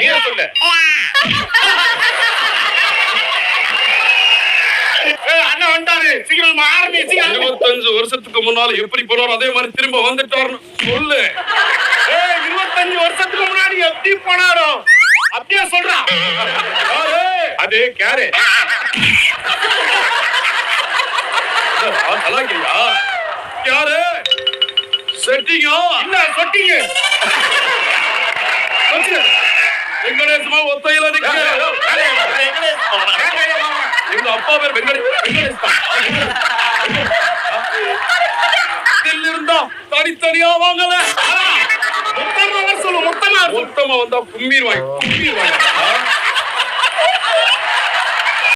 நீ சொல்லு. அண்ணன் வந்துட்டாரு, சீக்கிரம் ஆரம்பி. 25 வருஷத்துக்கு முன்னால எப்படி போனாரோ அதே மாதிரி திரும்ப வந்துட்டாருன்னு சொல்லு. 25 வருஷத்துக்கு முன்னாடி எப்படி போனாரோ அப்படியே சொல்றான். அது கேரு. அழகியா யாரு செட்டிங்கா இல்ல சொட்டிங்க. வெங்கடேசமா ஒத்தையில எங்க அப்பா பேர் வெங்கடேஷ் இருந்தா தனித்தனியா வாங்கல. மொத்தமா சொல்லு. மொத்தமா வந்தா கும்மீர் வாங்கி